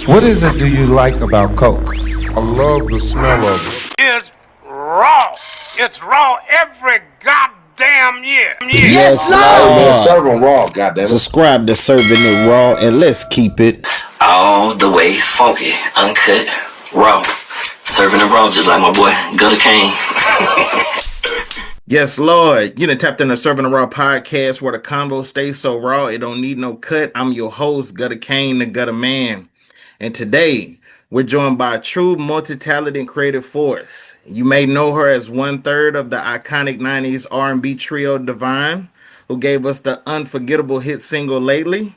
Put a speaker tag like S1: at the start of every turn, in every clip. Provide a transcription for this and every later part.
S1: What is it do you like about Coke?
S2: I love the smell of it.
S3: Is raw. It's raw every goddamn year.
S4: Yes,
S5: Hey man,
S4: Lord.
S5: serving raw, goddammit.
S4: Subscribe to Serving It Raw and let's keep it
S6: all the way funky, uncut, raw. Serving it raw just like my boy Gutter Kane.
S4: Yes, Lord. You done tapped in the Serving the Raw podcast where the convo stays so raw it don't need no cut. I'm your host, Gutter Kane, the Gutter Man. And today, we're joined by a true multi-talented creative force. You may know her as 1/3 of the iconic 90s R&B trio Divine, who gave us the unforgettable hit single Lately.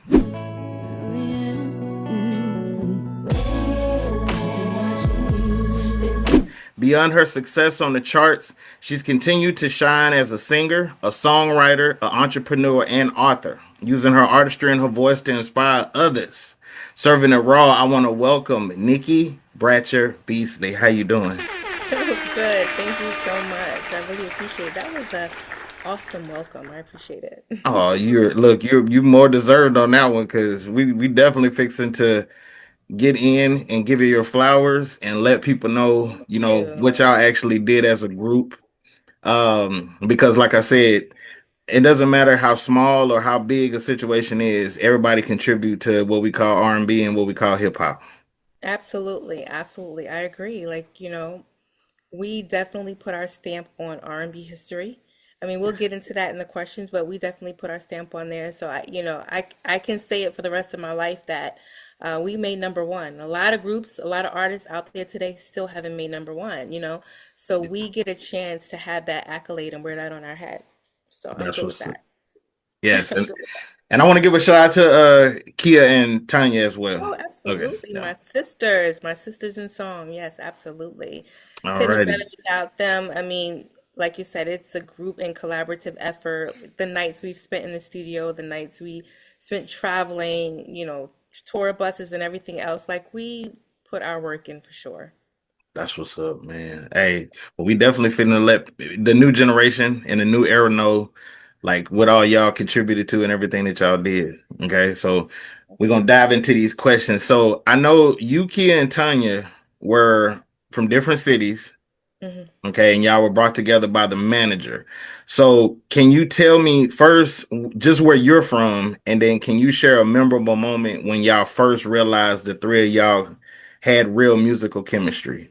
S4: Beyond her success on the charts, she's continued to shine as a singer, a songwriter, an entrepreneur, and author, using her artistry and her voice to inspire others. Serving it raw, I want to welcome Nikki Bratcher-Beasley. How you doing?
S7: Good. Thank you so much. I really appreciate it. That was a awesome welcome. I appreciate it.
S4: Oh, you're more deserved on that one because we definitely fixing to get in and give you your flowers and let people know, what y'all actually did as a group. Because like I said, it doesn't matter how small or how big a situation is, everybody contribute to what we call R&B and what we call hip hop.
S7: Absolutely. Absolutely. I agree. We definitely put our stamp on R&B history. I mean, we'll get into that in the questions, but we definitely put our stamp on there. So I can say it for the rest of my life that we made number one. A lot of groups, a lot of artists out there today still haven't made number one. So we get a chance to have that accolade and wear that on our head. So I'm
S4: That's
S7: good with
S4: what's
S7: that.
S4: yes,
S7: I'm
S4: and,
S7: good with that.
S4: and I want to give a shout out to Kia and Tanya as well.
S7: Oh,
S4: Okay,
S7: absolutely.
S4: yeah.
S7: My sisters in song. Yes, absolutely. Couldn't have done
S4: Alrighty.
S7: it without them. I mean, like you said, it's a group and collaborative effort. The nights we've spent in the studio, the nights we spent traveling, tour buses and everything else, we put our work in for sure.
S4: That's what's up, man. Hey, well, we definitely finna let the new generation and the new era know what all y'all contributed to and everything that y'all did. Okay, so we're gonna dive into these questions. So I know you, Kia, and Tanya were from different cities.
S7: hmm
S4: Okay, and y'all were brought together by the manager. So can you tell me first just where you're from, and then can you share a memorable moment when y'all first realized the three of y'all had real musical chemistry?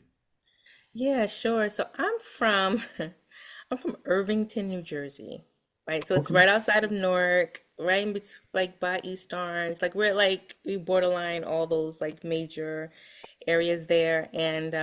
S7: Yeah, sure. So I'm from Irvington, New Jersey, right? So it's
S4: Okay.
S7: right outside of Newark, right in between, by East Orange. We borderline all those major areas there. And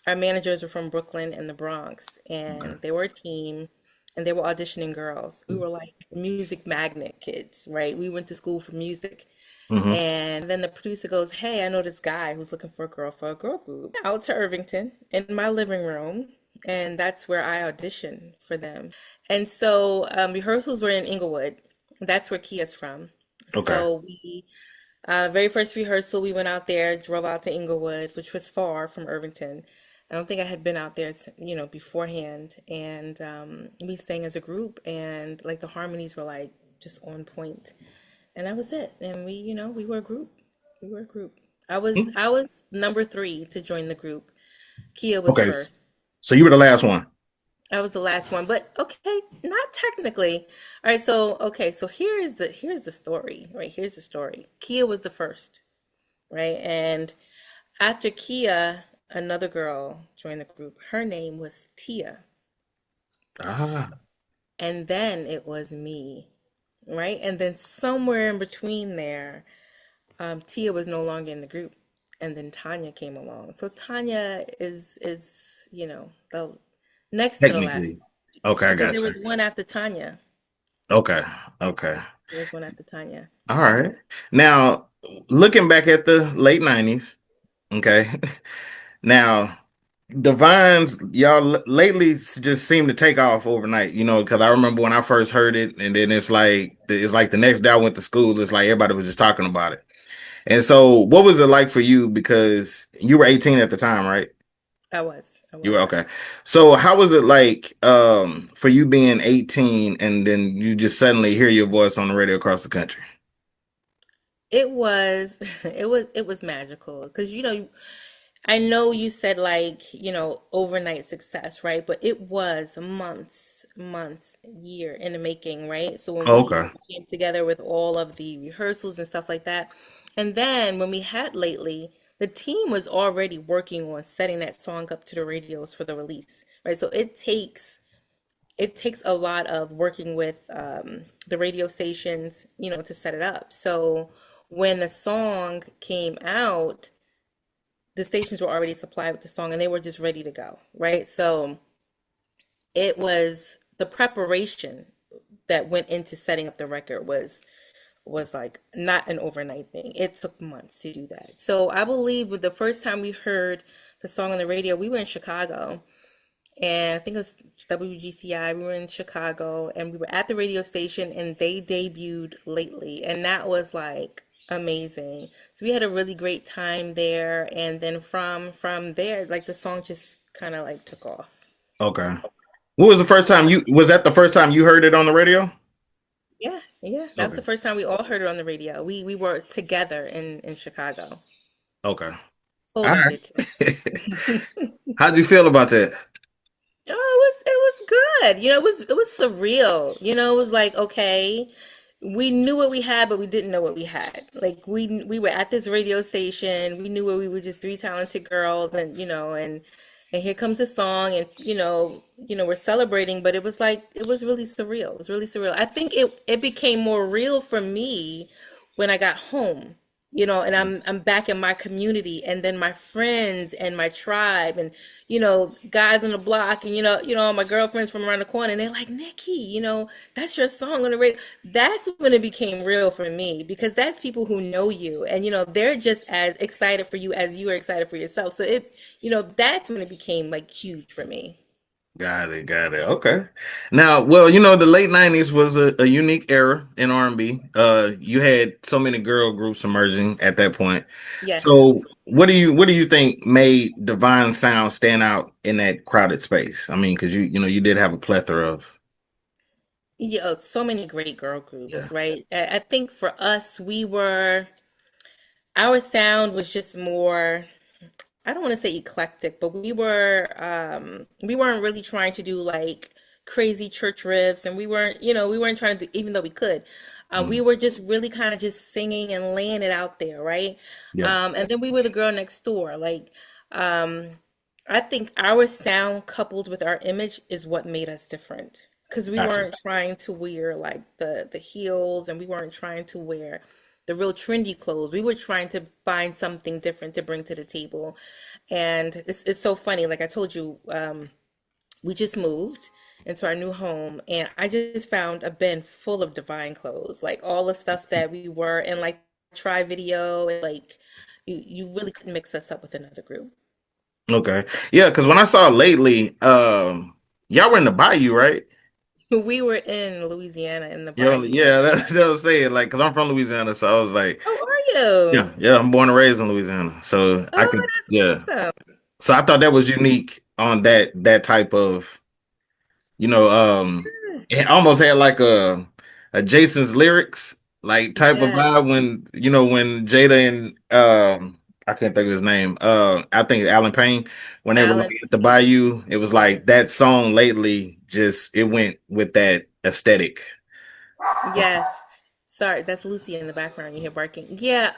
S7: our managers were from Brooklyn and the Bronx,
S4: Okay.
S7: and they were a team, and they were auditioning girls. We were like music magnet kids, right? We went to school for music.
S4: Hmm.
S7: And then the producer goes, "Hey, I know this guy who's looking for a girl group." Out to Irvington in my living room, and that's where I auditioned for them. And so rehearsals were in Inglewood. That's where Kia's from.
S4: Okay.
S7: So very first rehearsal, we went out there, drove out to Inglewood, which was far from Irvington. I don't think I had been out there, beforehand. And we sang as a group, and the harmonies were just on point. And that was it. And we were a group. We were a group. I was number three to join the group. Kia was
S4: Okay.
S7: first.
S4: So you were the last one.
S7: I was the last one, but okay, not technically. All right, so here's the story, right? Here's the story. Kia was the first, right? And after Kia, another girl joined the group. Her name was Tia.
S4: Ah.
S7: And then it was me, right? And then somewhere in between there, Tia was no longer in the group, and then Tanya came along. So Tanya is the next to the last
S4: Technically. Okay, I
S7: because
S4: got
S7: there
S4: you.
S7: was one after Tanya.
S4: Okay. Okay.
S7: There was one after Tanya.
S4: All right. Now, looking back at the late 90s, okay. Now, Divines, y'all lately just seem to take off overnight, because I remember when I first heard it, and then it's like the next day I went to school, it's like everybody was just talking about it. And so, what was it like for you? Because you were 18 at the time, right?
S7: I was. I
S4: You were
S7: was.
S4: okay. So, how was it like for you being 18 and then you just suddenly hear your voice on the radio across the country?
S7: It was it was magical because I know you said like, overnight success, right? But it was months, year in the making, right? So when we
S4: Okay.
S7: came together with all of the rehearsals and stuff like that, and then when we had lately, the team was already working on setting that song up to the radios for the release, right? So it takes a lot of working with the radio stations, to set it up. So when the song came out, the stations were already supplied with the song and they were just ready to go, right? So it was the preparation that went into setting up the record was like not an overnight thing. It took months to do that. So I believe with the first time we heard the song on the radio, we were in Chicago and I think it was WGCI. We were in Chicago and we were at the radio station and they debuted lately. And that was like amazing. So we had a really great time there. And then from there, like the song just kind of like took off.
S4: Okay. What was the first time was that the first time you heard it on the radio?
S7: Yeah, yeah. That was
S4: Okay.
S7: the first time we all heard it on the radio. We were together in Chicago.
S4: Okay. All
S7: Colby did too.
S4: right. How'd you feel about that?
S7: Oh, it was good. It was surreal. It was like, okay, we knew what we had, but we didn't know what we had. Like we were at this radio station. We knew where we were just three talented girls and and here comes the song and we're celebrating, but it was like it was really surreal. It was really surreal. I think it became more real for me when I got home. And I'm back in my community and then my friends and my tribe and guys on the block and my girlfriends from around the corner and they're like, Nikki, that's your song on the radio. That's when it became real for me because that's people who know you and they're just as excited for you as you are excited for yourself. So that's when it became like huge for me.
S4: Got it, got it. Okay. Now, well, the late '90s was a unique era in R&B. You had so many girl groups emerging at that point.
S7: Yes.
S4: So, what do you think made Divine Sound stand out in that crowded space? I mean, because you did have a plethora of
S7: Yeah, so many great girl
S4: yeah.
S7: groups, right? I think for us, our sound was just more, I don't want to say eclectic, but we weren't really trying to do like crazy church riffs and we weren't trying to do, even though we could. We
S4: Mm,
S7: were just really kind of just singing and laying it out there, right?
S4: yeah.
S7: And then we were the girl next door. Like, um, I think our sound coupled with our image is what made us different. Because we
S4: Gotcha.
S7: weren't trying to wear like the heels and we weren't trying to wear the real trendy clothes. We were trying to find something different to bring to the table. And it's so funny. Like I told you, we just moved into our new home and I just found a bin full of Divine clothes, like all the stuff that we were in like try video and like you really couldn't mix us up with another group.
S4: Okay. Yeah, because when I saw lately, y'all were in the Bayou, right?
S7: We were in Louisiana in the bayou.
S4: Yeah, that was saying like, because I'm from Louisiana, so I was like,
S7: Oh, are you?
S4: yeah, yeah, I'm born and raised in Louisiana, so I
S7: Oh,
S4: could, yeah.
S7: that's awesome.
S4: So I thought that was unique on that type of, it almost had like a Jason's lyrics like type of
S7: Yes,
S4: vibe when Jada and I can't think of his name. I think Alan Payne when they were like
S7: Alan.
S4: at the Bayou, it was like that song lately just it went with that aesthetic.
S7: Yes. Sorry, that's Lucy in the background. You hear barking. Yeah,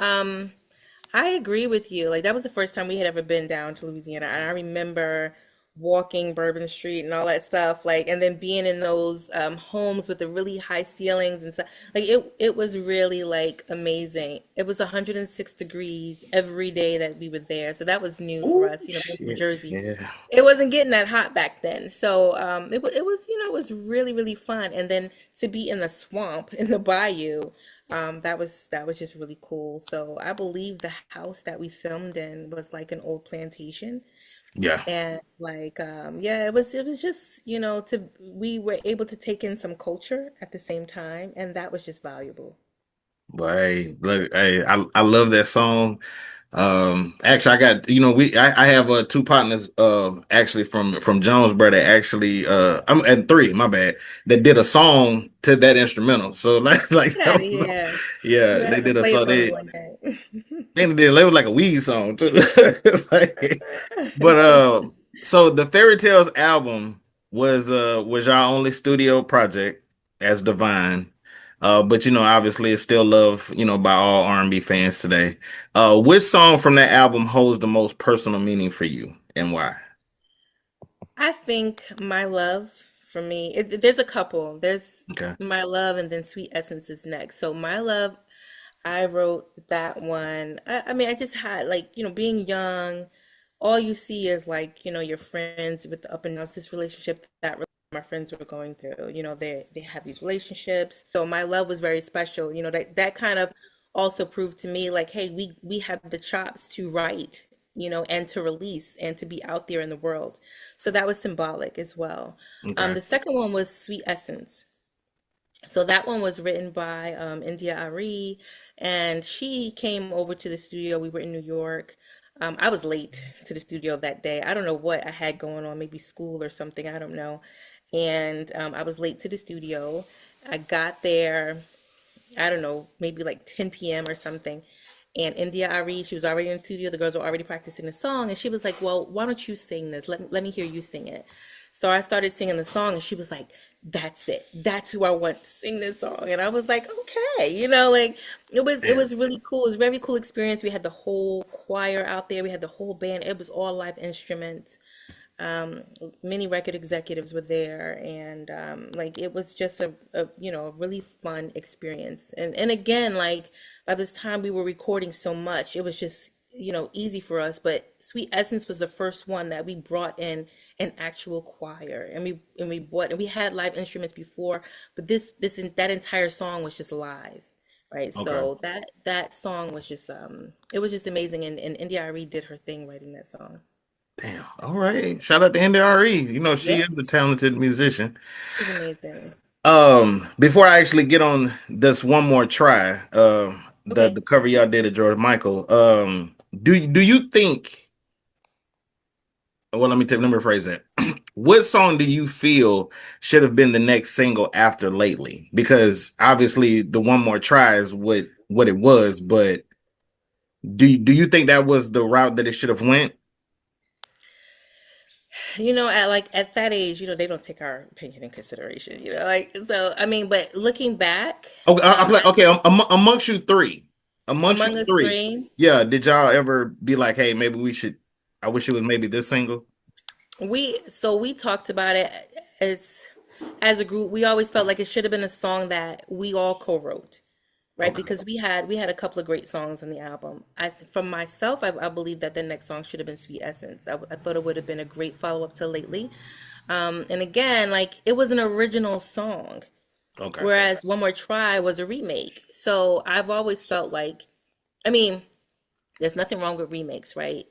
S7: I agree with you. Like that was the first time we had ever been down to Louisiana. And I remember walking Bourbon Street and all that stuff, like and then being in those homes with the really high ceilings and stuff. Like it was really like amazing. It was 106 degrees every day that we were there. So that was new for
S4: Ooh,
S7: us, being from
S4: shit.
S7: Jersey.
S4: Yeah.
S7: It wasn't getting that hot back then. So it was really, really fun. And then to be in the swamp in the bayou, that was just really cool. So I believe the house that we filmed in was like an old plantation.
S4: Yeah.
S7: And like yeah, it was just, we were able to take in some culture at the same time, and that was just valuable.
S4: But hey, look, hey, I love that song. Actually, I got I have two partners actually from Jonesboro that actually I'm at three, my bad, that did a song to that instrumental. So like
S7: Get out of here.
S4: yeah,
S7: You
S4: they
S7: have to
S4: did a
S7: play it
S4: song.
S7: for me one day.
S4: It was like a weed song too. It's like, but so the Fairy Tales album was our only studio project as Divine. But obviously it's still loved, by all R&B fans today. Which song from that album holds the most personal meaning for you and why?
S7: I think My Love for me, there's a couple. There's
S4: Okay.
S7: My Love and then Sweet Essence is next. So My Love, I wrote that one. I mean, I just had like, being young, all you see is like, your friends with the up and downs, this relationship that my friends were going through. They have these relationships. So My Love was very special. That kind of also proved to me like, hey, we have the chops to write, and to release and to be out there in the world. So that was symbolic as well.
S4: Okay.
S7: The second one was Sweet Essence. So that one was written by India Ari, and she came over to the studio. We were in New York. I was late to the studio that day. I don't know what I had going on, maybe school or something. I don't know. And I was late to the studio. I got there, I don't know, maybe like 10 p.m. or something. And India Ari, she was already in the studio. The girls were already practicing the song. And she was like, well, why don't you sing this? Let me hear you sing it. So I started singing the song, and she was like, that's it. That's who I want to sing this song. And I was like, okay, like
S4: Yeah.
S7: it was really cool. It was a very cool experience. We had the whole choir out there. We had the whole band. It was all live instruments. Um, Many record executives were there, and like it was just a really fun experience. And again, like by this time we were recording so much, it was just easy for us. But Sweet Essence was the first one that we brought in an actual choir, and we had live instruments before, but that entire song was just live. Right,
S4: Okay.
S7: so that song was just it was just amazing, and India Arie did her thing writing that song.
S4: Damn. All right. Shout out to NDRE. She
S7: Yeah,
S4: is a talented musician.
S7: she's amazing.
S4: Before I actually get on this one more try, the
S7: Okay.
S4: cover y'all did of George Michael, do you think, well, let me rephrase that. What song do you feel should have been the next single after Lately? Because obviously the one more try is what it was, but do you think that was the route that it should have went?
S7: At that age, they don't take our opinion in consideration, like so I mean, but looking back,
S4: Okay, I'm like, okay, amongst you three, amongst you
S7: among us
S4: three,
S7: three,
S4: yeah. Did y'all ever be like, hey, maybe we should? I wish it was maybe this single.
S7: we talked about it as as a group. We always felt like it should have been a song that we all co-wrote, right?
S4: Okay,
S7: Because we had a couple of great songs on the album. From myself, I believe that the next song should have been Sweet Essence. I thought it would have been a great follow-up to Lately. And again, like it was an original song,
S4: okay,
S7: whereas One More Try was a remake. So I've always felt like, I mean, there's nothing wrong with remakes, right?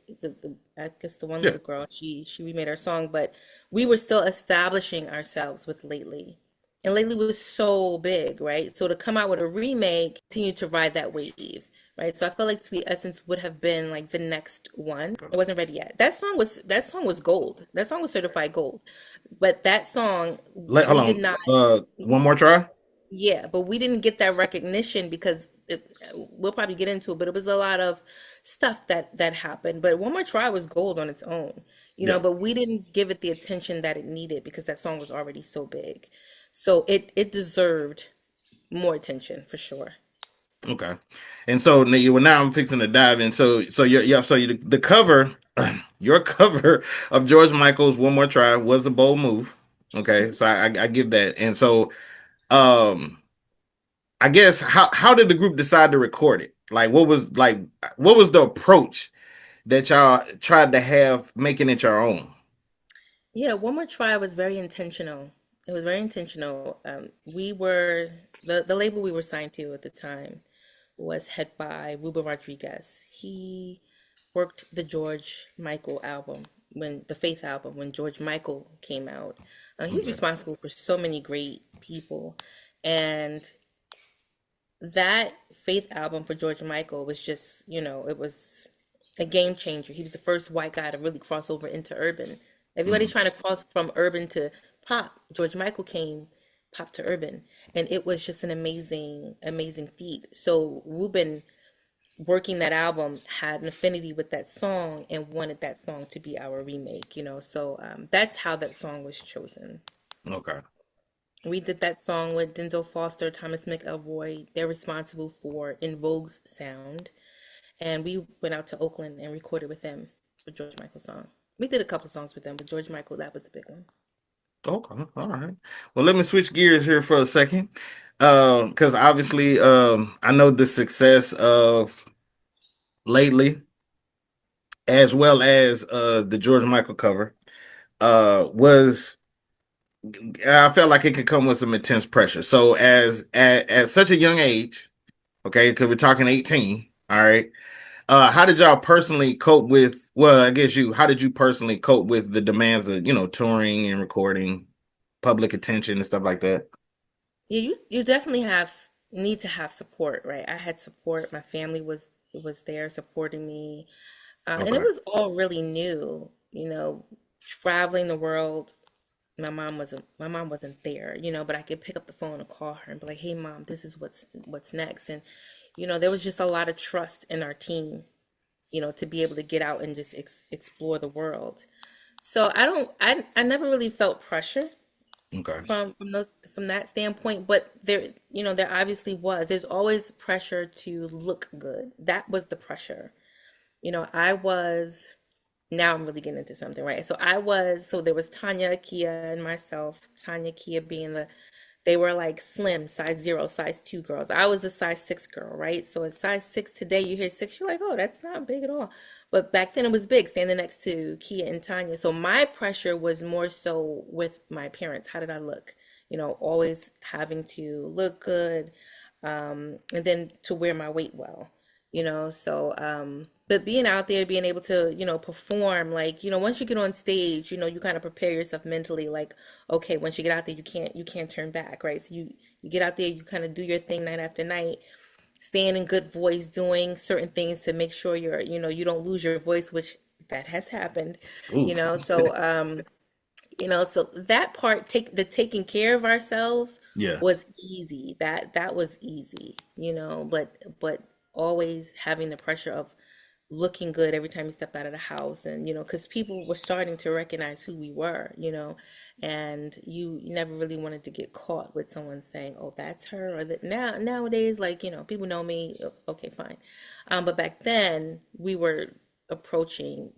S7: I guess the one
S4: yeah,
S7: little girl, she remade our song, but we were still establishing ourselves with Lately. And Lately was so big, right? So to come out with a remake, continue to ride that wave, right? So I felt like Sweet Essence would have been like the next one.
S4: okay.
S7: It wasn't ready yet. That song was gold. That song was certified gold. But that song,
S4: Hold
S7: we did
S4: on.
S7: not.
S4: One more try.
S7: Yeah, but we didn't get that recognition because we'll probably get into it, but it was a lot of stuff that happened. But One More Try was gold on its own,
S4: Yeah.
S7: but we didn't give it the attention that it needed because that song was already so big. So it deserved more attention for sure.
S4: Okay. And so now I'm fixing to dive in. So the cover, your cover of George Michael's "One More Try" was a bold move. Okay, so I give that. And so um I guess how did the group decide to record it? What was the approach that y'all tried to have making it your own?
S7: Yeah, One More Try was very intentional. It was very intentional. We were the label we were signed to at the time was head by Ruben Rodriguez. He worked the George Michael album when the Faith album when George Michael came out. He's
S4: Okay.
S7: responsible for so many great people, and that Faith album for George Michael was just, it was a game changer. He was the first white guy to really cross over into urban.
S4: Mm.
S7: Everybody's trying to cross from urban to pop. George Michael came pop to urban, and it was just an amazing, amazing feat. So Ruben working that album had an affinity with that song and wanted that song to be our remake, you know. So that's how that song was chosen.
S4: Okay.
S7: We did that song with Denzel Foster, Thomas McElroy. They're responsible for In Vogue's sound. And we went out to Oakland and recorded with them for George Michael's song. We did a couple songs with them, but George Michael, that was the big one.
S4: Okay. All right. Well, let me switch gears here for a second. Because obviously, I know the success of Lately, as well as the George Michael cover, was I felt like it could come with some intense pressure. So as at such a young age, okay, because we're talking 18, all right. How did y'all personally cope with? Well, I guess how did you personally cope with the demands of touring and recording, public attention and stuff like that?
S7: Yeah, you definitely need to have support, right? I had support. My family was there supporting me, and it
S4: Okay.
S7: was all really new. Traveling the world. My mom wasn't there, but I could pick up the phone and call her and be like, "Hey, mom, this is what's next." And there was just a lot of trust in our team, to be able to get out and just explore the world. So I never really felt pressure
S4: Okay.
S7: from that standpoint, but there obviously was. There's always pressure to look good. That was the pressure. I was Now I'm really getting into something, right? So there was Tanya, Kia, and myself. Tanya, Kia being they were like slim, size 0, size 2 girls. I was a size 6 girl, right? So at size 6 today, you hear 6, you're like, oh, that's not big at all. But back then it was big, standing next to Kia and Tanya. So my pressure was more so with my parents. How did I look? Always having to look good, and then to wear my weight well, but being out there, being able to, perform, like, once you get on stage, you kind of prepare yourself mentally, like, okay, once you get out there, you can't turn back, right? So you get out there, you kind of do your thing night after night, staying in good voice, doing certain things to make sure you don't lose your voice, which that has happened,
S4: Ooh.
S7: so that part, taking care of ourselves
S4: Yeah.
S7: was easy. That was easy, but always having the pressure of looking good every time you stepped out of the house, and because people were starting to recognize who we were, and you never really wanted to get caught with someone saying, oh, that's her, or that. Nowadays, like, people know me, okay, fine. But back then we were approaching,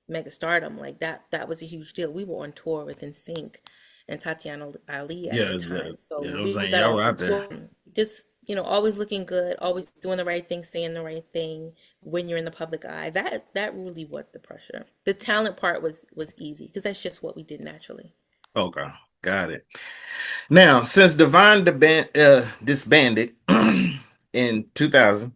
S7: mega stardom. Like, that was a huge deal. We were on tour with NSYNC and Tatiana Ali at the
S4: Yeah. Yeah.
S7: time. So
S4: Yeah. I was
S7: we
S4: saying
S7: got
S4: y'all were
S7: off the
S4: out there.
S7: tour just, always looking good, always doing the right thing, saying the right thing when you're in the public eye. That really was the pressure. The talent part was easy because that's just what we did naturally.
S4: Okay. Got it. Now, since disbanded in 2000,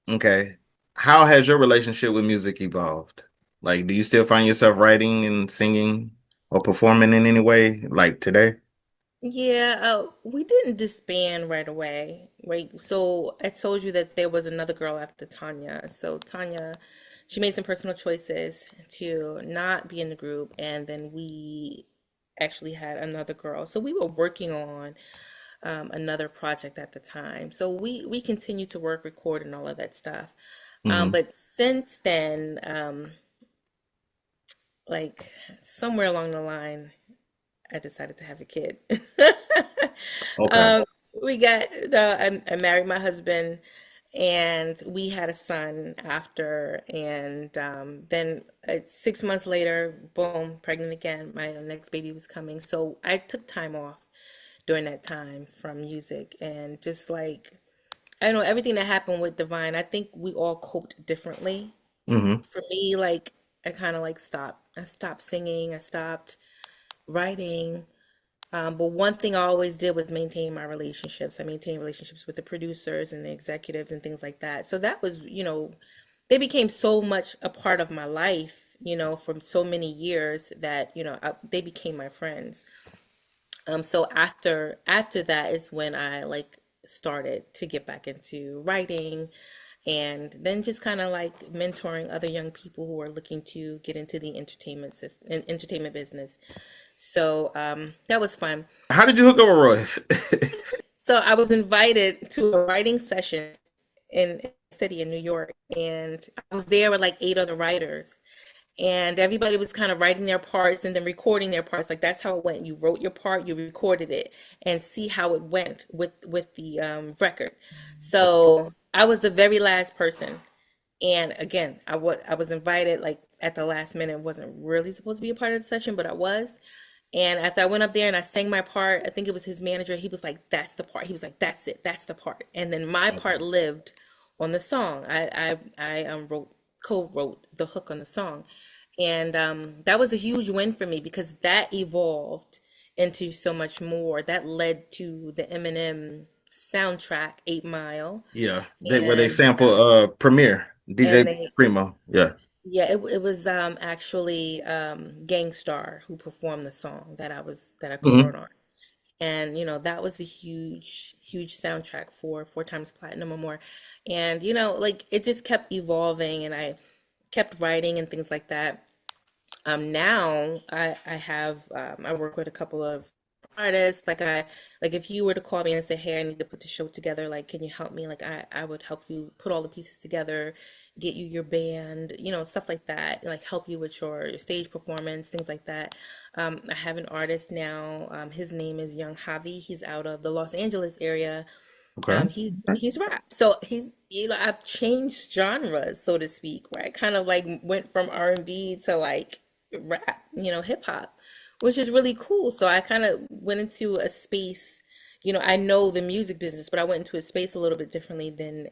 S4: okay, how has your relationship with music evolved? Like, do you still find yourself writing and singing or performing in any way, like today?
S7: Yeah, we didn't disband right away, right? So I told you that there was another girl after Tanya. So Tanya, she made some personal choices to not be in the group, and then we actually had another girl. So we were working on another project at the time. So we continued to work, record, and all of that stuff.
S4: Hmm.
S7: But since then, like somewhere along the line, I decided to have a kid.
S4: Okay.
S7: Um, we got I married my husband, and we had a son after, and then 6 months later, boom, pregnant again. My next baby was coming, so I took time off during that time from music, and just like I don't know everything that happened with Divine. I think we all coped differently.
S4: Hmm.
S7: For me, like I kind of like stopped. I stopped singing. I stopped writing. But one thing I always did was maintain my relationships. I maintained relationships with the producers and the executives and things like that. So that was, they became so much a part of my life, from so many years that, they became my friends. So after that is when I like started to get back into writing and then just kind of like mentoring other young people who are looking to get into the entertainment business. So that was fun.
S4: How did you hook up with Royce?
S7: So I was invited to a writing session in a city in New York, and I was there with like 8 other writers, and everybody was kind of writing their parts and then recording their parts. Like that's how it went. You wrote your part, you recorded it, and see how it went with the record. So I was the very last person, and again, I was invited like at the last minute. Wasn't really supposed to be a part of the session, but I was. And after I went up there and I sang my part, I think it was his manager. He was like, "That's the part." He was like, "That's it. That's the part." And then my part
S4: Okay.
S7: lived on the song. I co-wrote the hook on the song, and that was a huge win for me because that evolved into so much more. That led to the Eminem soundtrack, 8 Mile,
S4: Yeah, where they
S7: and
S4: sample Premier,
S7: and
S4: DJ
S7: they
S4: Primo. Yeah.
S7: yeah, it was actually Gangstar who performed the song that I co-wrote
S4: Hmm.
S7: on. And that was a huge soundtrack for 4 times platinum or more. And like it just kept evolving and I kept writing and things like that. Now I work with a couple of artists. Like if you were to call me and say, "Hey, I need to put the show together. Like, can you help me?" Like I would help you put all the pieces together, get you your band, stuff like that. Like help you with your stage performance, things like that. I have an artist now. His name is Young Javi. He's out of the Los Angeles area.
S4: Okay.
S7: He's rap. So I've changed genres, so to speak, where I kind of like went from R&B to like rap, hip hop, which is really cool. So I kind of went into a space, I know the music business, but I went into a space a little bit differently than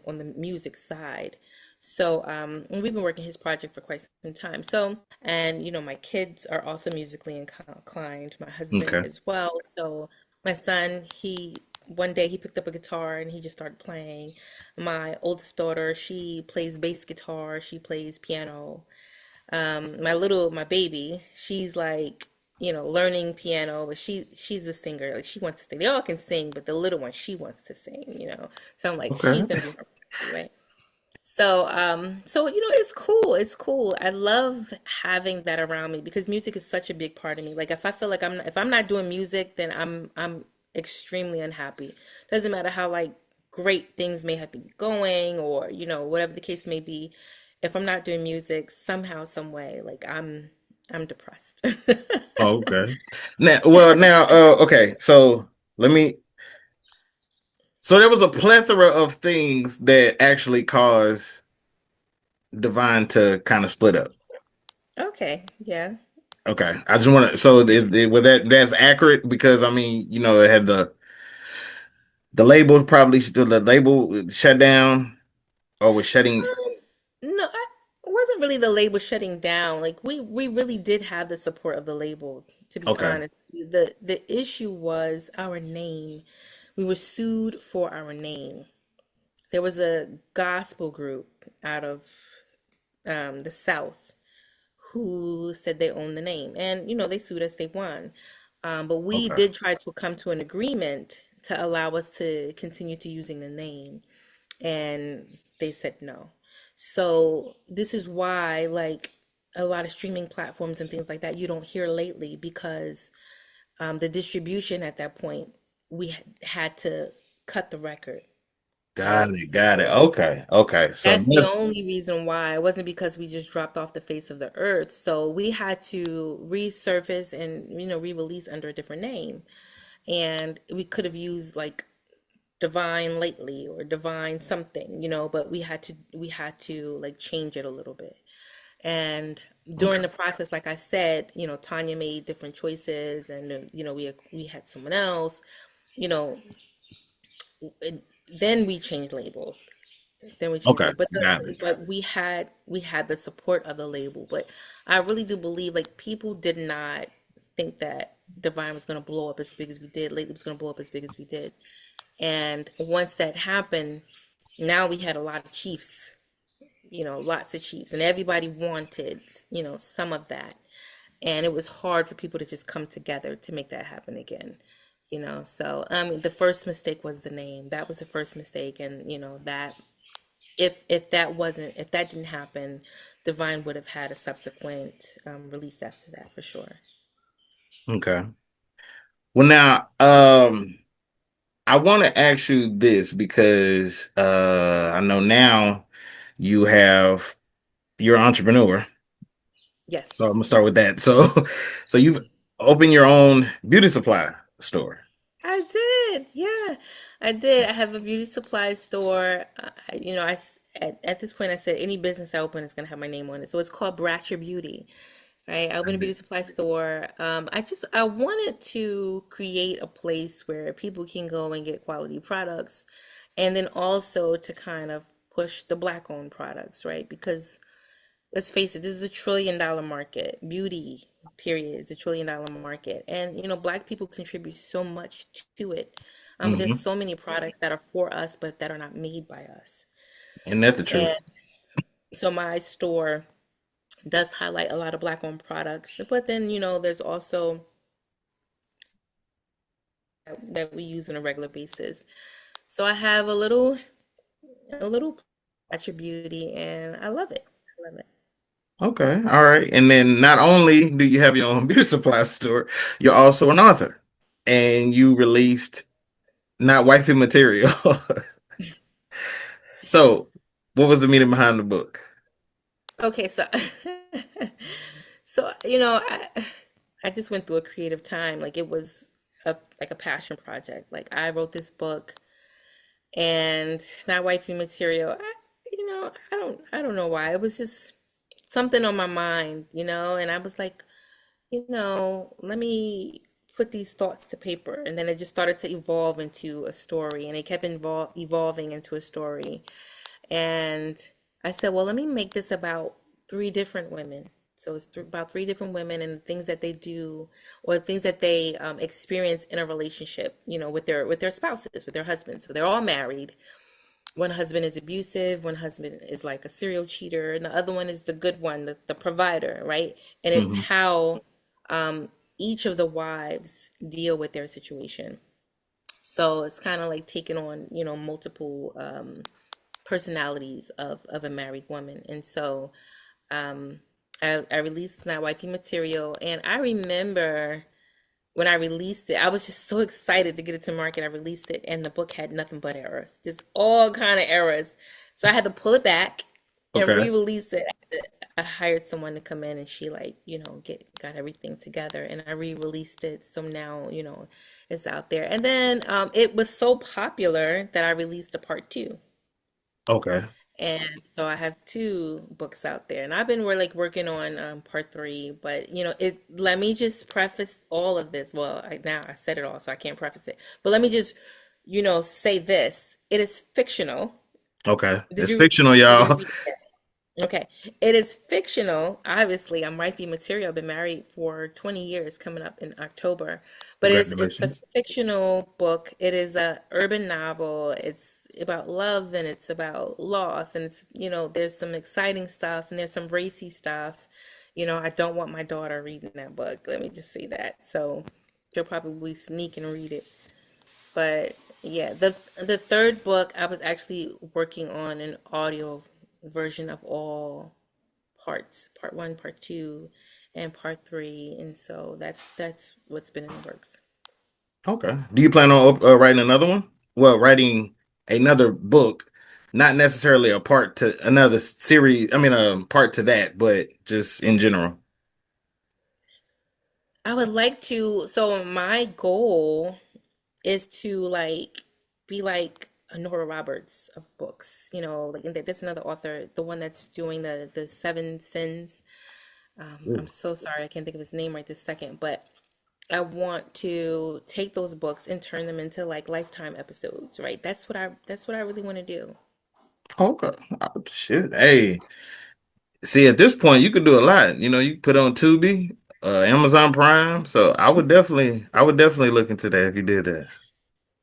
S7: on the music side. So and we've been working his project for quite some time. So, and my kids are also musically inclined, my husband
S4: Okay.
S7: as well. So my son, he one day he picked up a guitar and he just started playing. My oldest daughter, she plays bass guitar, she plays piano. My baby, she's like, learning piano, but she's a singer. Like she wants to sing. They all can sing, but the little one, she wants to sing. So I'm like,
S4: Okay.
S7: she's gonna be her baby, right? So it's cool. It's cool. I love having that around me because music is such a big part of me. Like if I feel like if I'm not doing music, then I'm extremely unhappy. Doesn't matter how like great things may have been going or whatever the case may be. If I'm not doing music somehow, some way, like I'm depressed.
S4: Okay. Now, okay. So let me. So there was a plethora of things that actually caused Divine to kind of split up.
S7: Okay, yeah.
S4: Okay, I just want to. So with that's accurate because I mean, it had the label probably the label shut down or was shutting.
S7: No, it wasn't really the label shutting down. Like we really did have the support of the label, to be
S4: Okay.
S7: honest. The issue was our name. We were sued for our name. There was a gospel group out of the South who said they owned the name, and they sued us. They won, but we
S4: Okay.
S7: did try to come to an agreement to allow us to continue to using the name, and they said no. So this is why, like a lot of streaming platforms and things like that, you don't hear lately because the distribution at that point, we had to cut the record,
S4: Got
S7: right?
S4: it. Got it.
S7: So
S4: Okay. Okay. So
S7: that's the
S4: that's
S7: only reason why. It wasn't because we just dropped off the face of the earth. So we had to resurface and, re-release under a different name. And we could have used like Divine Lately or Divine something, but we had to like change it a little bit. And during
S4: okay.
S7: the process, like I said, Tanya made different choices and we had someone else, you know, and then we changed labels. Then we changed
S4: Okay.
S7: labels. But
S4: Got it.
S7: we had the support of the label. But I really do believe like people did not think that Divine was going to blow up as big as we did. Lately was going to blow up as big as we did. And once that happened, now we had a lot of chiefs, lots of chiefs, and everybody wanted, some of that. And it was hard for people to just come together to make that happen again. So the first mistake was the name. That was the first mistake, and that if that didn't happen, Divine would have had a subsequent release after that for sure.
S4: Okay. Well, now, I want to ask you this because I know now you have you're an entrepreneur. So I'm
S7: Yes.
S4: gonna start with that. So, so you've opened your own beauty supply store.
S7: I did. Yeah, I did. I have a beauty supply store. At this point, I said any business I open is going to have my name on it. So it's called Bratcher Beauty, right? I opened a beauty supply store. I wanted to create a place where people can go and get quality products, and then also to kind of push the Black-owned products, right? Because let's face it, this is $1 trillion market. Beauty, period, is $1 trillion market. And, Black people contribute so much to it. There's
S4: Hmm.
S7: so many products that are for us, but that are not made by us.
S4: And that's the truth.
S7: And so my store does highlight a lot of Black-owned products. But then, there's also that we use on a regular basis. So I have a little Bratcher Beauty, and I love it. I love it.
S4: Okay. All right. And then not only do you have your own beauty supply store, you're also an author, and you released not Wifey Material. So, what was the meaning behind the book?
S7: Okay, so I just went through a creative time. Like it was a passion project. Like I wrote this book and not Wifey Material. I don't know why. It was just something on my mind, and I was like, let me put these thoughts to paper. And then it just started to evolve into a story, and it kept evolving into a story. And I said, well, let me make this about three different women. So it's about three different women and the things that they do or things that they experience in a relationship, with their spouses, with their husbands. So they're all married. One husband is abusive, one husband is like a serial cheater, and the other one is the good one, the provider, right? And it's
S4: Hmm.
S7: how each of the wives deal with their situation. So it's kind of like taking on, multiple personalities of a married woman. And so I released my Wifey Material, and I remember when I released it, I was just so excited to get it to market. I released it, and the book had nothing but errors, just all kind of errors. So I had to pull it back and
S4: Okay.
S7: re-release it. I hired someone to come in, and she like, got everything together, and I re-released it. So now, it's out there. And then it was so popular that I released a part two.
S4: Okay.
S7: And so I have two books out there, and I've been like working on part three. But it. Let me just preface all of this. Well, now I said it all, so I can't preface it. But let me just, say this: it is fictional.
S4: Okay.
S7: Did
S4: It's
S7: you
S4: fictional,
S7: did you
S4: y'all.
S7: read it? Okay, it is fictional. Obviously, I'm wifey material. I've been married for 20 years, coming up in October. But it's a
S4: Congratulations.
S7: fictional book. It is a urban novel. It's about love and it's about loss and it's there's some exciting stuff and there's some racy stuff. I don't want my daughter reading that book. Let me just say that. So she'll probably sneak and read it. But yeah, the third book I was actually working on an audio version of all parts, part one, part two, and part three, and so that's what's been in the works.
S4: Okay. Do you plan on writing another one? Well, writing another book, not necessarily a part to another series. I mean, a part to that, but just in general.
S7: I would like to, so my goal is to like be like a Nora Roberts of books, like and that's another author, the one that's doing the Seven Sins. I'm
S4: Ooh.
S7: so sorry, I can't think of his name right this second, but I want to take those books and turn them into like lifetime episodes, right? That's what I really want to do.
S4: Okay. Oh, shit. Hey, see, at this point, you could do a lot. You could put on Tubi, Amazon Prime. So I would definitely look into that if you did that.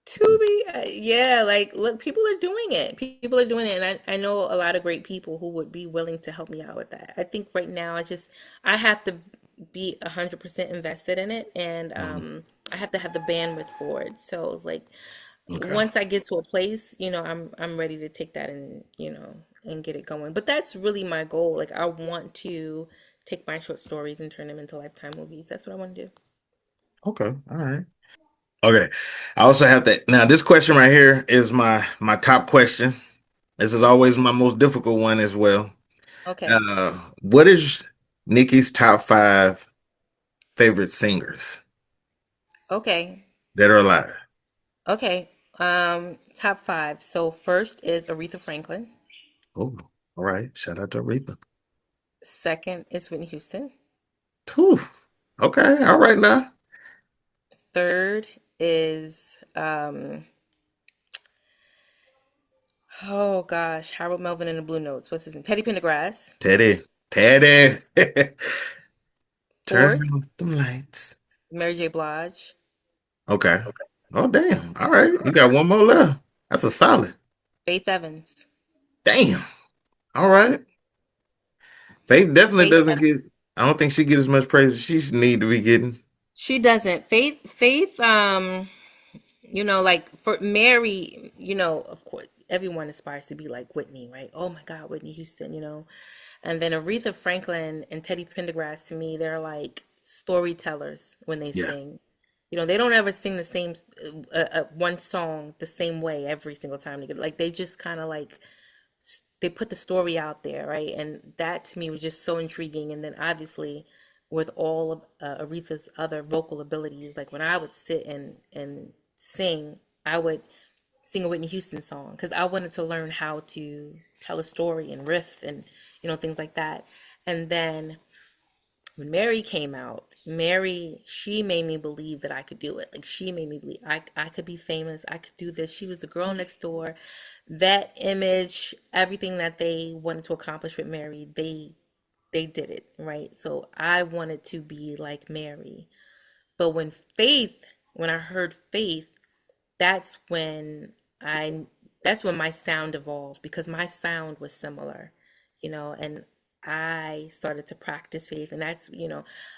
S7: Tubi, yeah, like look, people are doing it. People are doing it, and I know a lot of great people who would be willing to help me out with that. I think right now I have to be 100% invested in it, and
S4: Mhm.
S7: I have to have the bandwidth for it. So it's like
S4: Okay.
S7: once I get to a place, I'm ready to take that and, and get it going. But that's really my goal. Like I want to take my short stories and turn them into Lifetime movies. That's what I want to do.
S4: Okay. All right. Okay. I also have that. Now, this question right here is my top question. This is always my most difficult one as well.
S7: Okay.
S4: What is Nikki's top five favorite singers
S7: Okay.
S4: that are alive?
S7: Okay. Top five. So first is Aretha Franklin.
S4: Oh, all right. Shout out to Aretha.
S7: Second is Whitney Houston.
S4: Whew. Okay. All right now.
S7: Third is oh gosh, Harold Melvin and the Blue Notes. What's his name? Teddy Pendergrass.
S4: Teddy. Teddy. Turn
S7: Fourth,
S4: off the lights.
S7: Mary J. Blige.
S4: Okay. Oh, damn. All right. You got one more left. That's a solid.
S7: Faith Evans.
S4: Damn. All right. Faith definitely
S7: Faith
S4: doesn't
S7: Evans.
S4: get. I don't think she get as much praise as she should need to be getting.
S7: She doesn't. Faith, like for Mary, of course, everyone aspires to be like Whitney, right? Oh my God, Whitney Houston. And then Aretha Franklin and Teddy Pendergrass, to me, they're like storytellers when they
S4: Yeah.
S7: sing. They don't ever sing the same one song the same way every single time they get like they just kind of like they put the story out there, right? And that to me was just so intriguing. And then obviously with all of Aretha's other vocal abilities, like when I would sit and sing, I would sing a Whitney Houston song because I wanted to learn how to tell a story and riff and things like that. And then when Mary came out, Mary, she made me believe that I could do it. Like she made me believe I could be famous. I could do this. She was the girl next door. That image, everything that they wanted to accomplish with Mary, they did it, right? So I wanted to be like Mary. But when I heard Faith, that's when I that's when my sound evolved because my sound was similar, and I started to practice Faith, and that's,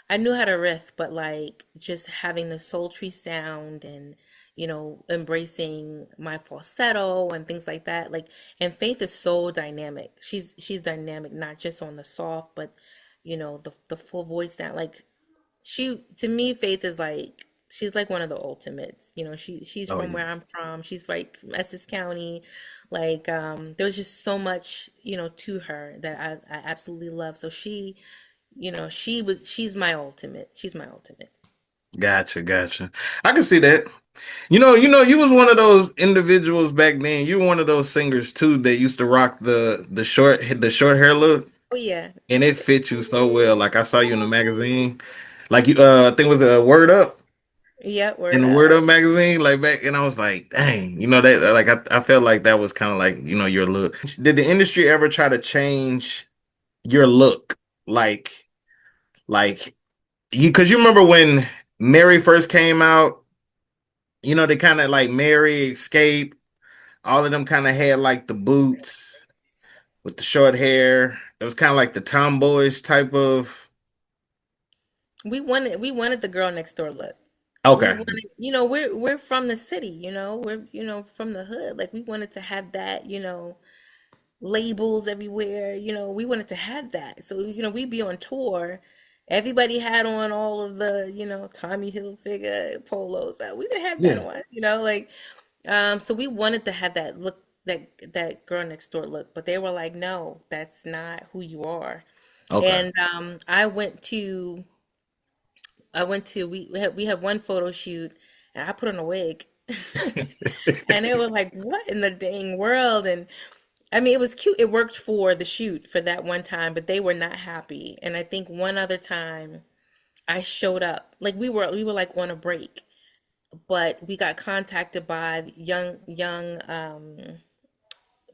S7: I knew how to riff, but like just having the sultry sound and embracing my falsetto and things like that, like, and Faith is so dynamic. She's dynamic not just on the soft, but the full voice sound. Like she to me Faith is like she's like one of the ultimates. She's
S4: Oh
S7: from
S4: yeah.
S7: where I'm from. She's like from Essex County. Like there was just so much to her that I absolutely love. So she's my ultimate. She's my ultimate.
S4: Gotcha. Gotcha. I can see that. You was one of those individuals back then. You were one of those singers too that used to rock the short hair look,
S7: Oh yeah.
S4: and it fit you so well. Like I saw you in the magazine, like you, I think it was a Word Up
S7: Yeah,
S4: in
S7: word
S4: the
S7: up.
S4: Word Up magazine, like back, and I was like, dang, that like I felt like that was kind of like your look. Did the industry ever try to change your look, like you? Because you remember when Mary first came out. They kind of like Mary, Escape, all of them kind of had like the boots with the short hair. It was kind of like the tomboyish type of.
S7: We wanted the girl next door look. We
S4: Okay.
S7: wanted, we're from the city, we're from the hood. Like we wanted to have that, labels everywhere. We wanted to have that. So, we'd be on tour. Everybody had on all of the, Tommy Hilfiger polos. We didn't have that
S4: Yeah.
S7: on, like, so we wanted to have that look, that girl next door look, but they were like, no, that's not who you are.
S4: Okay.
S7: And we had one photo shoot and I put on a wig. And they were like, what in the dang world? And I mean, it was cute. It worked for the shoot for that one time, but they were not happy. And I think one other time I showed up, like we were like on a break, but we got contacted by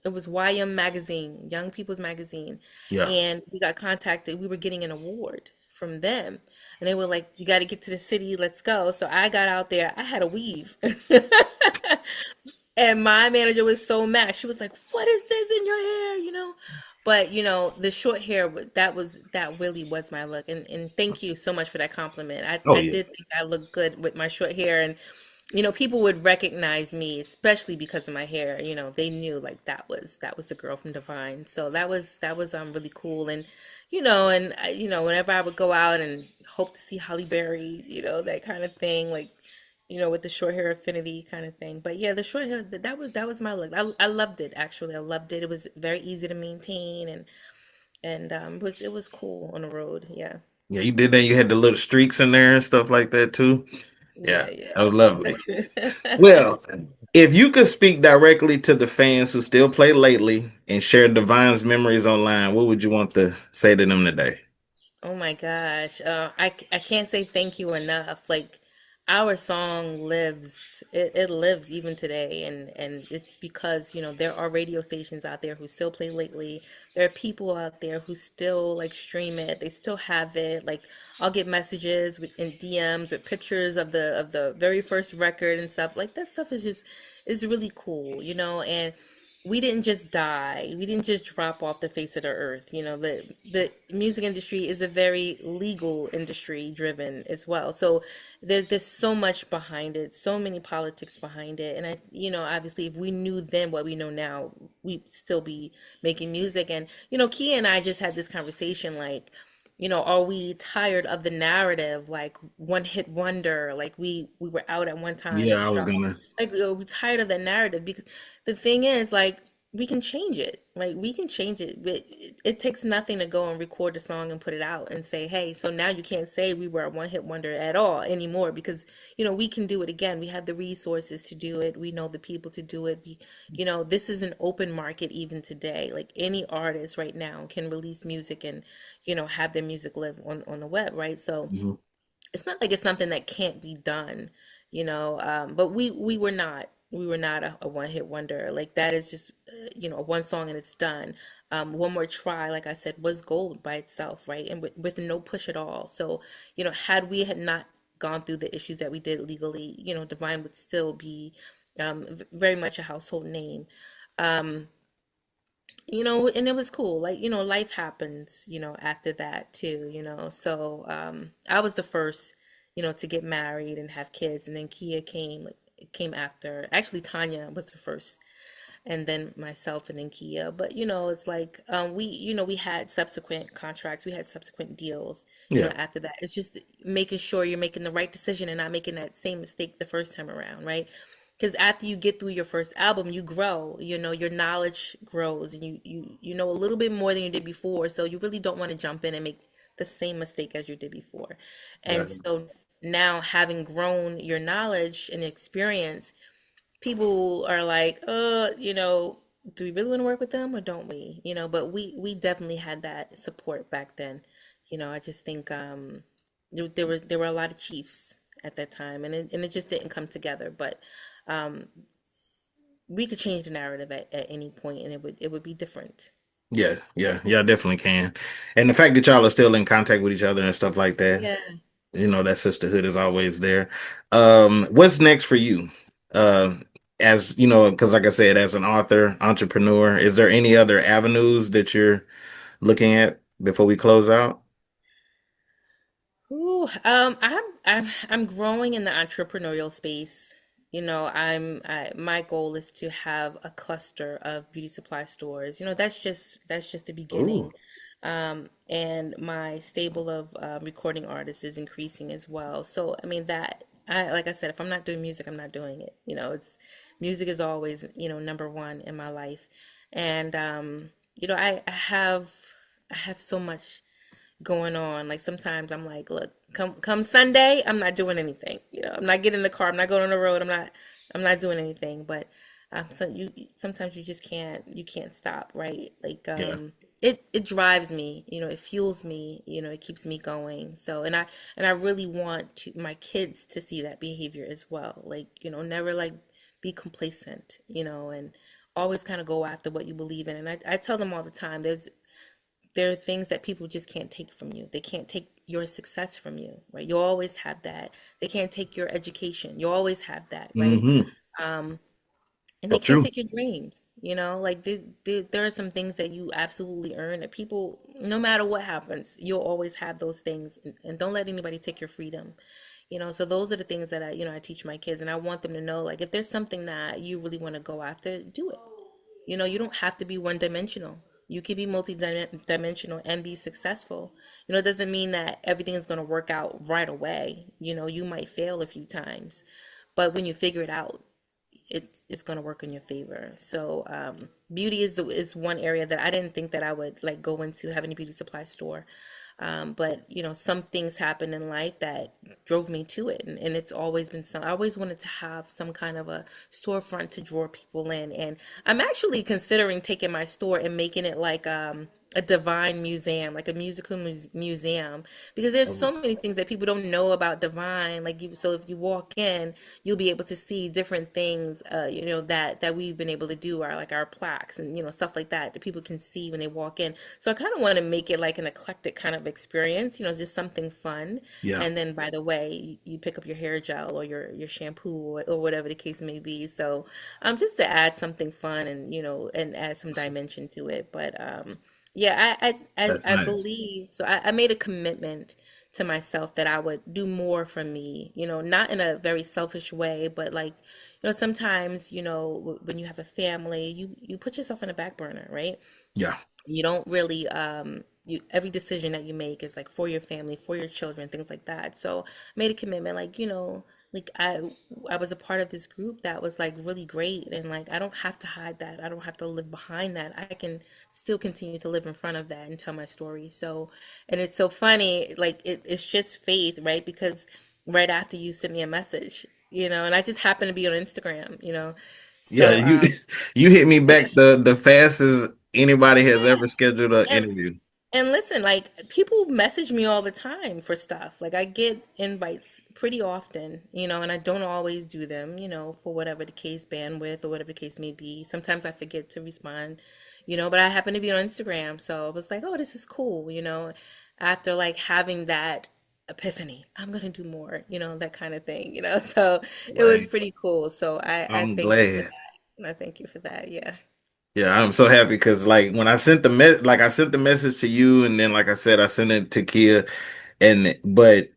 S7: it was YM magazine, Young People's Magazine,
S4: Yeah.
S7: and we got contacted. We were getting an award from them, and they were like, "You got to get to the city. Let's go." So I got out there. I had a weave. And my manager was so mad. She was like, "What is this in your hair?" But the short hair that really was my look. And thank you so much for that compliment. I
S4: Oh
S7: I
S4: yeah.
S7: did think I looked good with my short hair, and people would recognize me, especially because of my hair. They knew like that was the girl from Divine. So that was really cool. And whenever I would go out and hope to see Holly Berry, that kind of thing, like with the short hair affinity kind of thing. But yeah, the short hair, that was my look. I loved it actually. I loved it. It was very easy to maintain, and it was cool on the road. Yeah.
S4: Yeah, you did that. You had the little streaks in there and stuff like that too.
S7: Yeah,
S4: Yeah, that was lovely.
S7: yeah.
S4: Well, if you could speak directly to the fans who still play lately and share Divine's memories online, what would you want to say to them today?
S7: Oh my gosh. I can't say thank you enough. Like our song lives, it lives even today. And it's because, there are radio stations out there who still play lately. There are people out there who still like stream it. They still have it. Like I'll get messages in DMs with pictures of the very first record and stuff. Like that stuff is really cool, and we didn't just die. We didn't just drop off the face of the earth. The music industry is a very legal industry driven as well. So there's so much behind it, so many politics behind it. And obviously if we knew then what we know now, we'd still be making music. And, Kia and I just had this conversation like, are we tired of the narrative, like one hit wonder, like we were out at one time,
S4: Yeah, I
S7: just
S4: was
S7: drop off.
S4: gonna.
S7: Like, are we tired of that narrative? Because the thing is, like, we can change it. Like, we can change it. But it takes nothing to go and record a song and put it out and say, hey, so now you can't say we were a one hit wonder at all anymore because, we can do it again. We have the resources to do it. We know the people to do it. This is an open market even today. Like, any artist right now can release music and, have their music live on the web, right? So,
S4: Mhm.
S7: it's not like it's something that can't be done, but we were not a one hit wonder. Like that is just one song and it's done. One More Try, like I said, was gold by itself, right? And with no push at all. So had we had not gone through the issues that we did legally, Divine would still be very much a household name. um and it was cool. Like, life happens, after that too, So I was the first, to get married and have kids, and then Kia came after. Actually, Tanya was the first, and then myself, and then Kia. But it's like we had subsequent contracts, we had subsequent deals,
S4: Yeah.
S7: after that. It's just making sure you're making the right decision and not making that same mistake the first time around, right? Because after you get through your first album, you grow, your knowledge grows, and you know a little bit more than you did before. So you really don't want to jump in and make the same mistake as you did before. And
S4: Got
S7: so now, having grown your knowledge and experience, people are like, do we really want to work with them or don't we? But we definitely had that support back then. I just think there were a lot of chiefs at that time, and it just didn't come together. But um, we could change the narrative at any point, and it would be different.
S4: Yeah, yeah, yeah, I definitely can. And the fact that y'all are still in contact with each other and stuff like that,
S7: Yeah.
S4: that sisterhood is always there. What's next for you? Uh, as because like I said, as an author, entrepreneur, is there any other avenues that you're looking at before we close out?
S7: Ooh, I'm growing in the entrepreneurial space. My goal is to have a cluster of beauty supply stores. That's just the
S4: Ooh,
S7: beginning. And my stable of recording artists is increasing as well. So I mean that I like I said, if I'm not doing music, I'm not doing it. It's music is always, number one in my life. And I have so much going on. Like sometimes I'm like, look, come Sunday, I'm not doing anything. I'm not getting in the car. I'm not going on the road. I'm not doing anything. But sometimes you just can't stop, right? Like
S4: yeah.
S7: it drives me. It fuels me. It keeps me going. So and I really want my kids to see that behavior as well. Like never like be complacent. And always kind of go after what you believe in. And I tell them all the time, there are things that people just can't take from you. They can't take your success from you, right? You always have that. They can't take your education. You always have that, right?
S4: Mm-hmm.
S7: Um, and they
S4: That's
S7: can't
S4: true.
S7: take your dreams, like there are some things that you absolutely earn that people, no matter what happens, you'll always have those things. And don't let anybody take your freedom. So those are the things that I teach my kids, and I want them to know, like, if there's something that you really want to go after, do it. You don't have to be one dimensional. You can be multi-dimensional and be successful. It doesn't mean that everything is going to work out right away. You might fail a few times, but when you figure it out, it's going to work in your favor. So beauty is one area that I didn't think that I would like go into, having a beauty supply store. But some things happened in life that drove me to it, and it's always been I always wanted to have some kind of a storefront to draw people in, and I'm actually considering taking my store and making it like a divine museum, like a musical museum, because there's so many things that people don't know about divine. Like so if you walk in, you'll be able to see different things, that we've been able to do, our plaques and stuff like that people can see when they walk in. So I kind of want to make it like an eclectic kind of experience, just something fun.
S4: Yeah.
S7: And then, by the way, you pick up your hair gel or your shampoo, or whatever the case may be. So just to add something fun, and add some dimension to it. But yeah,
S4: That's
S7: I
S4: nice.
S7: believe so. I made a commitment to myself that I would do more for me, not in a very selfish way, but like, sometimes, when you have a family, you put yourself on the back burner, right?
S4: Yeah.
S7: You don't really every decision that you make is like for your family, for your children, things like that. So I made a commitment, like, like I was a part of this group that was like really great, and like I don't have to hide that. I don't have to live behind that. I can still continue to live in front of that and tell my story. So, and it's so funny, like it's just faith, right? Because right after you sent me a message, and I just happened to be on Instagram.
S4: Yeah,
S7: So
S4: you hit me back the fastest anybody has
S7: yeah.
S4: ever scheduled an
S7: And
S4: interview.
S7: And listen, like people message me all the time for stuff. Like I get invites pretty often, and I don't always do them, for whatever the case, bandwidth or whatever the case may be. Sometimes I forget to respond, but I happen to be on Instagram. So I was like, oh, this is cool, after like having that epiphany, I'm gonna do more, that kind of thing. So it was
S4: Like,
S7: pretty cool. So I
S4: I'm
S7: thank you for
S4: glad.
S7: that. And I thank you for that. Yeah.
S4: Yeah, I'm so happy because like when I sent I sent the message to you, and then like I said, I sent it to Kia, and but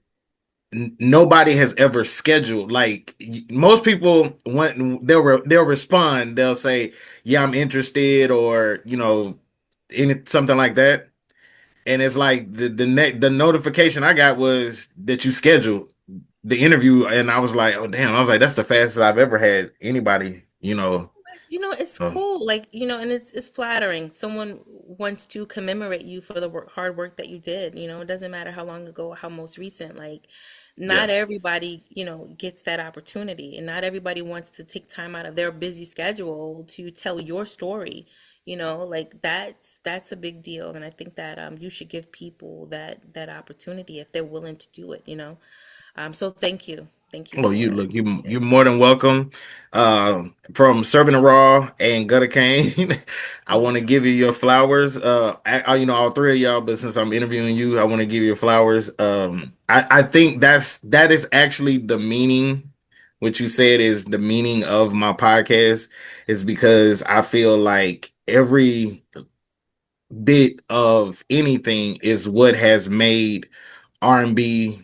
S4: nobody has ever scheduled. Like most people, when they'll respond, they'll say, "Yeah, I'm interested," or something like that. And it's like the notification I got was that you scheduled the interview, and I was like, "Oh damn!" I was like, "That's the fastest I've ever had anybody."
S7: It's
S4: Um,
S7: cool, like, and it's flattering. Someone wants to commemorate you for the hard work that you did. It doesn't matter how long ago or how most recent. Like,
S4: yeah.
S7: not everybody, gets that opportunity, and not everybody wants to take time out of their busy schedule to tell your story. Like that's a big deal, and I think that you should give people that opportunity if they're willing to do it. So thank you
S4: Oh, you
S7: for it.
S4: look, you're more than welcome. From Serving the Raw and Gutter Cane, I want to
S7: Mhm.
S4: give you your flowers. All three of y'all, but since I'm interviewing you, I want to give you your flowers. I think that is actually the meaning. What you said is the meaning of my podcast is because I feel like every bit of anything is what has made R&B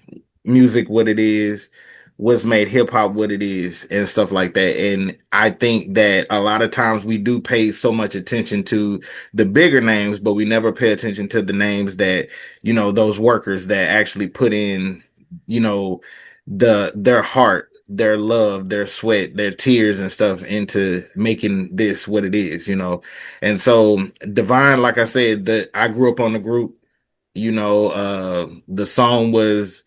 S4: music what it is, what's made hip hop what it is, and stuff like that. And I think that a lot of times we do pay so much attention to the bigger names, but we never pay attention to the names that, those workers that actually put in, you know, their heart, their love, their sweat, their tears and stuff into making this what it is. And so Divine, like I said, that I grew up on the group. The song was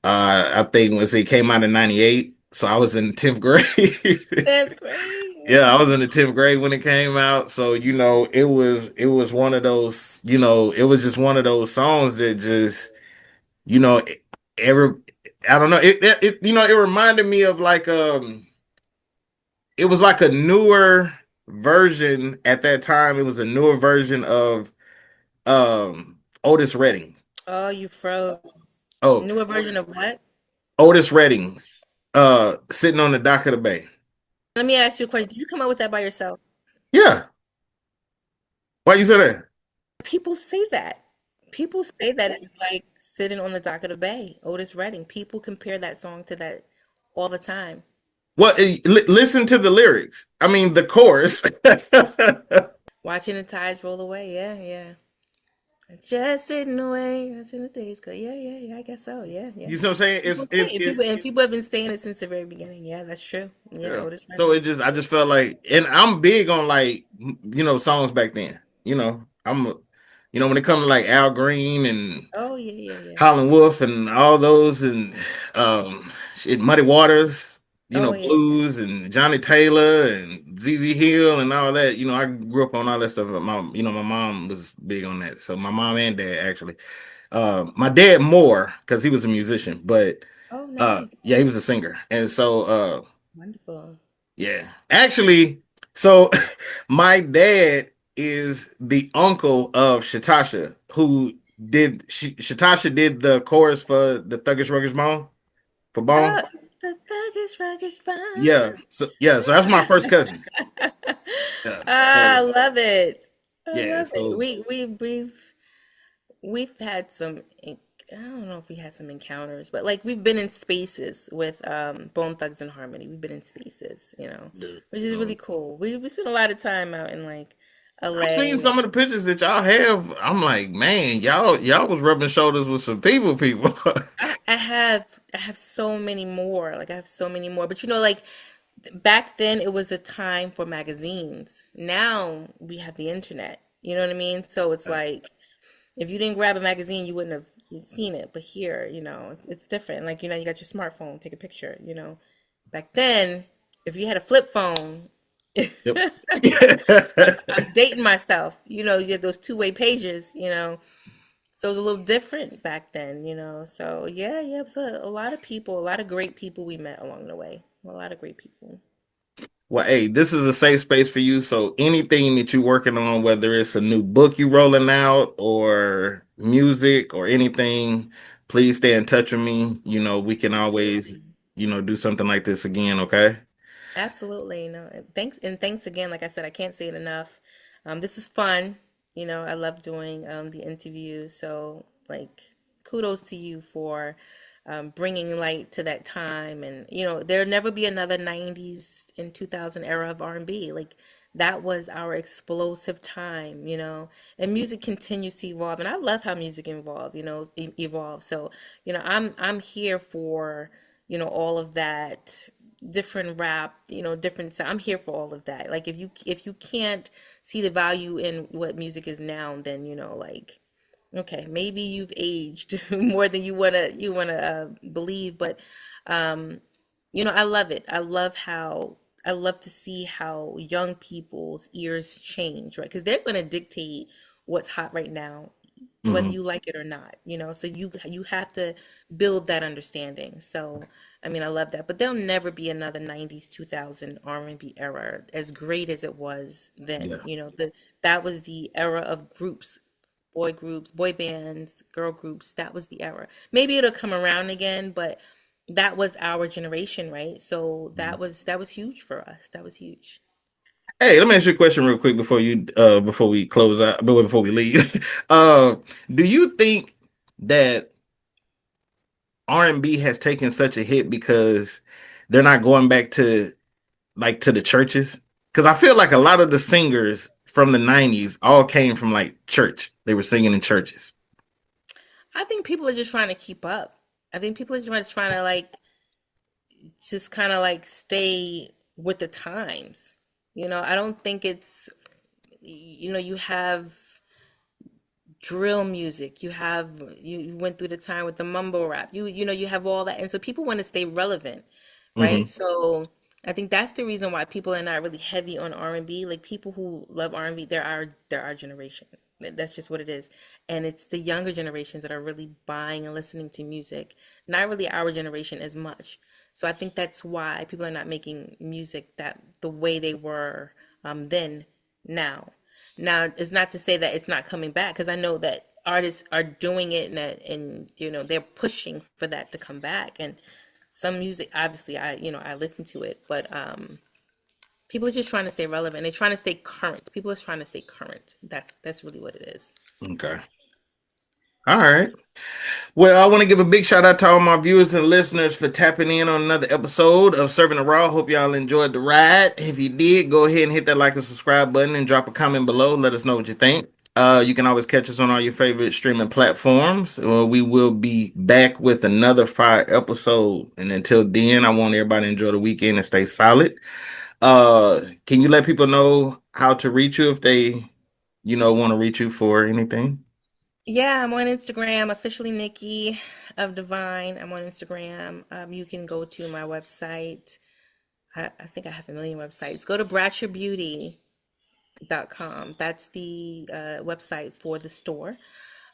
S4: I think it came out in 98, so I was in 10th grade.
S7: 10th grade.
S4: Yeah, I was
S7: Mhm.
S4: in the 10th grade when it came out. So, it was one of those, it was just one of those songs that just, you know, every I don't know, it reminded me of like it was like a newer version at that time. It was a newer version of Otis Redding.
S7: Oh, you froze.
S4: Oh,
S7: Newer version of what?
S4: Otis Redding's sitting on the dock of the bay.
S7: Let me ask you a question. Did you come up with that by yourself?
S4: Yeah. Why you say that?
S7: People say that. People say that it's like sitting on the dock of the bay, Otis Redding. People compare that song to that all the time.
S4: Well, listen to the lyrics. I mean, the chorus.
S7: Watching the tides roll away. Yeah, yeah. Just sitting away, watching the days go. Yeah, yeah, yeah. I guess so. Yeah, yeah.
S4: You see what I'm saying?
S7: People say it. People have been saying it since the very beginning. Yeah, that's true. Yeah,
S4: Yeah.
S7: Otis
S4: So
S7: Redding.
S4: I just felt like, and I'm big on like, songs back then. When it comes to like Al Green and
S7: Oh, yeah, yeah, yeah.
S4: Howlin' Wolf and all those and Muddy Waters,
S7: Oh, yeah, yeah.
S4: blues and Johnny Taylor and ZZ Hill and all that. I grew up on all that stuff. My mom was big on that. So my mom and dad actually. My dad more because he was a musician, but
S7: Oh, nice.
S4: yeah, he was a singer. And so
S7: Wonderful.
S4: yeah. Actually, so my dad is the uncle of Shatasha, who Shatasha did the chorus for the Thuggish Ruggish Bone for
S7: Oh,
S4: Bone.
S7: it's the thuggish, ruggish
S4: Yeah.
S7: bone.
S4: So that's my first cousin. Yeah.
S7: I
S4: So
S7: love it. I
S4: yeah,
S7: love it.
S4: so
S7: We've had some, I don't know if we had some encounters, but like we've been in spaces with Bone Thugs and Harmony. We've been in spaces,
S4: yeah,
S7: which is really cool. We spent a lot of time out in like
S4: I've
S7: LA.
S4: seen some of the pictures that y'all have. I'm like, man, y'all was rubbing shoulders with some people.
S7: I have so many more. Like I have so many more. But like back then it was a time for magazines. Now we have the internet. You know what I mean? So it's like if you didn't grab a magazine, you wouldn't have seen it. But here, it's different. Like, you got your smartphone, take a picture. Back then, if you had a flip phone,
S4: Yep.
S7: I'm dating myself. You get those two-way pages. So it was a little different back then. So yeah, yeah, it was a lot of people, a lot of great people we met along the way. A lot of great people.
S4: Well, hey, this is a safe space for you. So anything that you're working on, whether it's a new book you rolling out or music or anything, please stay in touch with me. We can always,
S7: Absolutely.
S4: do something like this again, okay?
S7: Absolutely. No, and thanks again. Like I said, I can't say it enough. This is fun. I love doing the interviews. So, like, kudos to you for bringing light to that time. And there'll never be another '90s and 2000 era of R&B. Like that was our explosive time. And music continues to evolve. And I love how music evolves. So, I'm here for all of that different rap, different so I'm here for all of that. Like if you can't see the value in what music is now, then like okay, maybe you've aged more than you wanna believe, but I love it. I love to see how young people's ears change, right? Because they're gonna dictate what's hot right now, whether
S4: Mhm.
S7: you like it or not. So you have to build that understanding. So I mean, I love that, but there'll never be another '90s 2000 R&B era as great as it was then.
S4: Yeah.
S7: That was the era of groups, boy bands, girl groups. That was the era. Maybe it'll come around again, but that was our generation, right? So that was huge for us. That was huge.
S4: Hey, let me ask you a question real quick before we close out, but before we leave. Do you think that R&B has taken such a hit because they're not going back to the churches? Because I feel like a lot of the singers from the '90s all came from like church. They were singing in churches.
S7: I think people are just trying to keep up. I think people are just trying to like just kind of like stay with the times. I don't think it's you have drill music, you went through the time with the mumble rap. You have all that, and so people want to stay relevant, right?
S4: Hmm.
S7: So I think that's the reason why people are not really heavy on R&B. Like people who love R&B, they're our generation. That's just what it is. And it's the younger generations that are really buying and listening to music, not really our generation as much. So I think that's why people are not making music that the way they were then now. Now, it's not to say that it's not coming back because I know that artists are doing it and they're pushing for that to come back. And some music, obviously, I listen to it, but people are just trying to stay relevant. They're trying to stay current. People are trying to stay current. That's really what it is.
S4: Okay. All right. Well, I want to give a big shout out to all my viewers and listeners for tapping in on another episode of Serving the Raw. Hope y'all enjoyed the ride. If you did, go ahead and hit that like and subscribe button and drop a comment below. Let us know what you think. You can always catch us on all your favorite streaming platforms. We will be back with another fire episode. And until then, I want everybody to enjoy the weekend and stay solid. Can you let people know how to reach you if they, want to reach you for anything?
S7: Yeah, I'm on Instagram, officially Nikki of Divine. I'm on Instagram. You can go to my website. I think I have a million websites. Go to bratcherbeauty.com. That's the website for the store.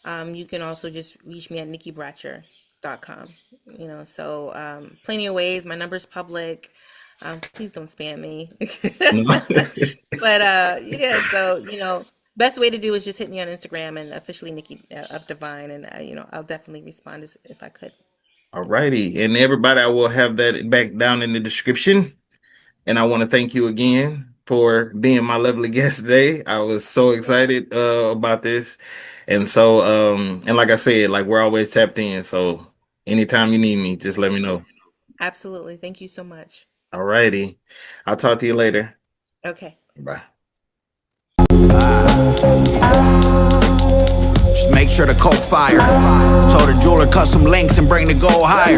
S7: You can also just reach me at nikkibratcher.com. So plenty of ways. My number's public. Please don't spam me. But yeah, so best way to do is just hit me on Instagram and officially Nikki of Divine, and I'll definitely respond if I could.
S4: All righty, and everybody, I will have that back down in the description. And I want to thank you again for being my lovely guest today. I was so excited about this, and so and like I said, like we're always tapped in. So anytime you need me, just let me know.
S7: Absolutely, thank you so much.
S4: All righty, I'll talk to you later.
S7: Okay.
S4: Bye.
S5: Just make sure the coke fire. Told the jeweler cut some links and bring the gold higher.